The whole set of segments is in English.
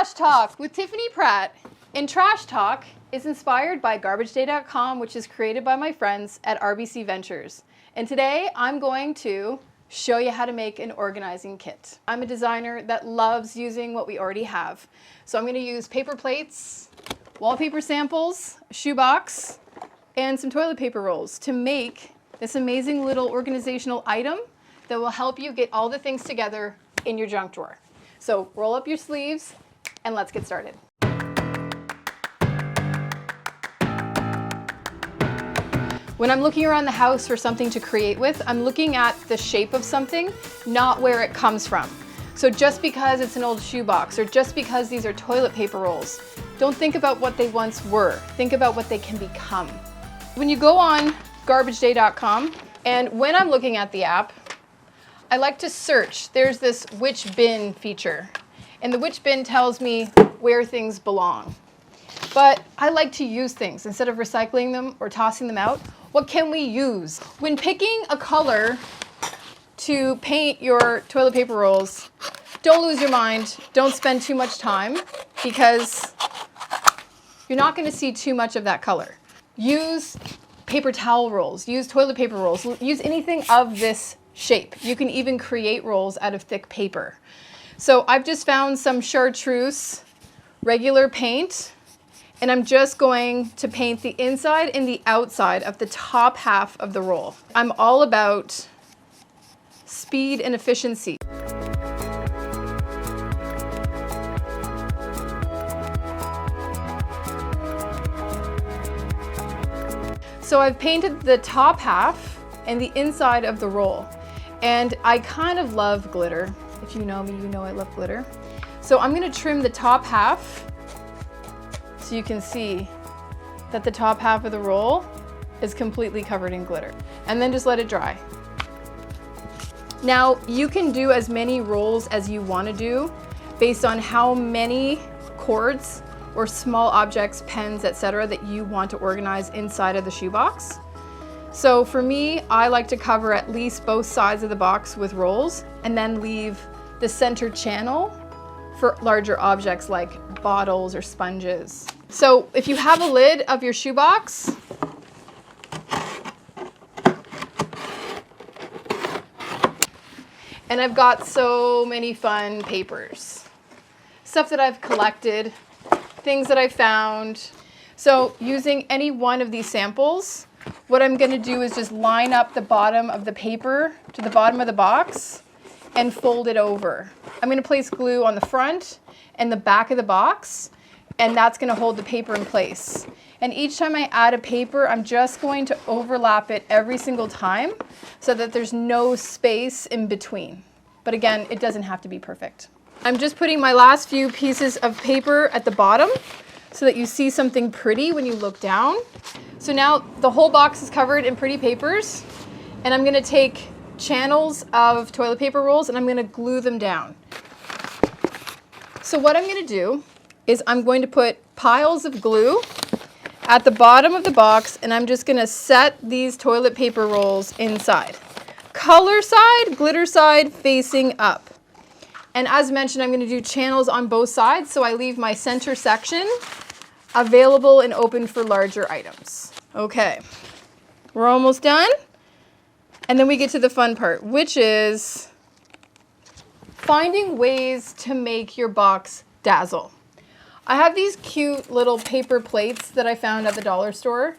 Trash Talk with Tiffany Pratt. And Trash Talk is inspired by GarbageDay.com, which is created by my friends at RBC Ventures. And today I'm going to show you how to make an organizing kit. I'm a designer that loves using what we already have. So I'm going to use paper plates, wallpaper samples, a shoebox, and some toilet paper rolls to make this amazing little organizational item that will help you get all the things together in your junk drawer. So roll up your sleeves and let's get started. When I'm looking around the house for something to create with, I'm looking at the shape of something, not where it comes from. So just because it's an old shoebox or just because these are toilet paper rolls, don't think about what they once were. Think about what they can become. When you go on GarbageDay.com, and when I'm looking at the app, I like to search. There's this which bin feature, and the which bin tells me where things belong. But I like to use things instead of recycling them or tossing them out. What can we use? When picking a color to paint your toilet paper rolls, don't lose your mind. Don't spend too much time because you're not going to see too much of that color. Use paper towel rolls, use toilet paper rolls, use anything of this shape. You can even create rolls out of thick paper. So I've just found some chartreuse regular paint, and I'm just going to paint the inside and the outside of the top half of the roll. I'm all about speed and efficiency. So I've painted the top half and the inside of the roll. And I kind of love glitter. If you know me, you know I love glitter. So I'm gonna trim the top half so you can see that the top half of the roll is completely covered in glitter. And then just let it dry. Now, you can do as many rolls as you wanna do based on how many cords or small objects, pens, etc. that you want to organize inside of the shoebox. So for me, I like to cover at least both sides of the box with rolls and then leave the center channel for larger objects like bottles or sponges. So if you have a lid of your shoebox, and I've got so many fun papers, stuff that I've collected, things that I found. So using any one of these samples, what I'm going to do is just line up the bottom of the paper to the bottom of the box and fold it over. I'm going to place glue on the front and the back of the box, and that's going to hold the paper in place. And each time I add a paper, I'm just going to overlap it every single time so that there's no space in between. But again, it doesn't have to be perfect. I'm just putting my last few pieces of paper at the bottom so that you see something pretty when you look down. So now the whole box is covered in pretty papers, and I'm gonna take channels of toilet paper rolls and I'm gonna glue them down. So what I'm gonna do is I'm going to put piles of glue at the bottom of the box, and I'm just gonna set these toilet paper rolls inside. Color side, glitter side, facing up. And as mentioned, I'm going to do channels on both sides, so I leave my center section available and open for larger items. Okay, we're almost done. And then we get to the fun part, which is finding ways to make your box dazzle. I have these cute little paper plates that I found at the dollar store,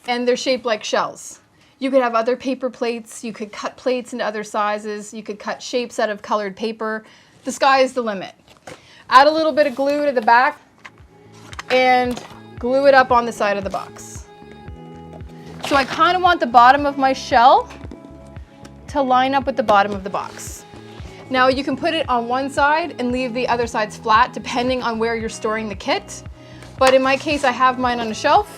and they're shaped like shells. You could have other paper plates, you could cut plates into other sizes, you could cut shapes out of colored paper. The sky is the limit. Add a little bit of glue to the back and glue it up on the side of the box. So I kind of want the bottom of my shell to line up with the bottom of the box. Now you can put it on one side and leave the other sides flat depending on where you're storing the kit. But in my case, I have mine on a shelf,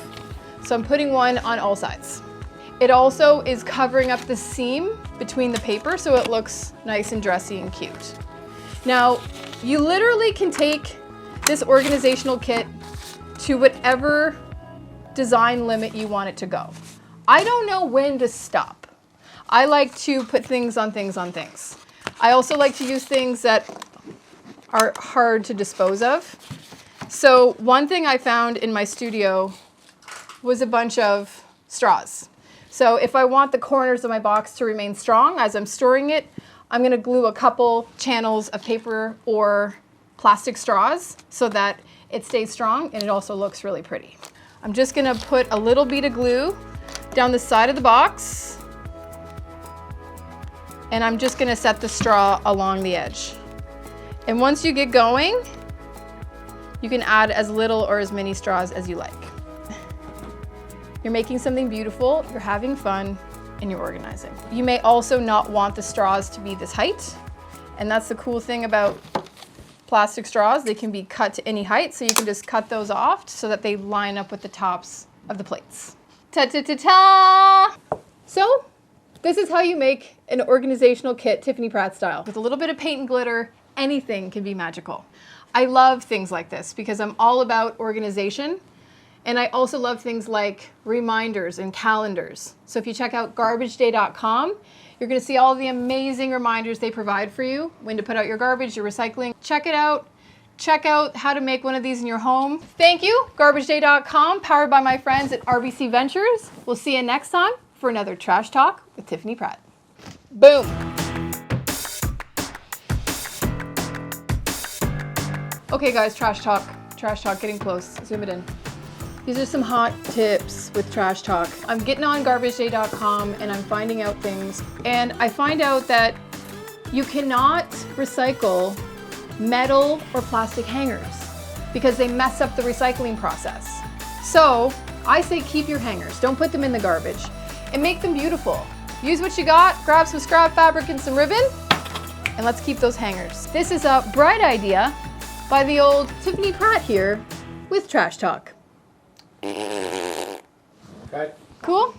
so I'm putting one on all sides. It also is covering up the seam between the paper so it looks nice and dressy and cute. Now, you literally can take this organizational kit to whatever design limit you want it to go. I don't know when to stop. I like to put things on things on things. I also like to use things that are hard to dispose of. So one thing I found in my studio was a bunch of straws. So if I want the corners of my box to remain strong as I'm storing it, I'm gonna glue a couple channels of paper or plastic straws so that it stays strong and it also looks really pretty. I'm just gonna put a little bead of glue down the side of the box, and I'm just gonna set the straw along the edge. And once you get going, you can add as little or as many straws as you like. You're making something beautiful, you're having fun, and you're organizing. You may also not want the straws to be this height, and that's the cool thing about plastic straws. They can be cut to any height, so you can just cut those off so that they line up with the tops of the plates. Ta-ta-ta-ta! So, this is how you make an organizational kit Tiffany Pratt style. With a little bit of paint and glitter, anything can be magical. I love things like this because I'm all about organization. And I also love things like reminders and calendars. So if you check out garbageday.com, you're gonna see all the amazing reminders they provide for you, when to put out your garbage, your recycling. Check it out. Check out how to make one of these in your home. Thank you, garbageday.com, powered by my friends at RBC Ventures. We'll see you next time for another Trash Talk with Tiffany Pratt. Boom. Okay guys, Trash Talk, getting close, zoom it in. These are some hot tips with Trash Talk. I'm getting on garbageday.com and I'm finding out things, and I find out that you cannot recycle metal or plastic hangers because they mess up the recycling process. So I say keep your hangers, don't put them in the garbage, and make them beautiful. Use what you got, grab some scrap fabric and some ribbon, and let's keep those hangers. This is a bright idea by the old Tiffany Pratt here with Trash Talk. Okay. Cool?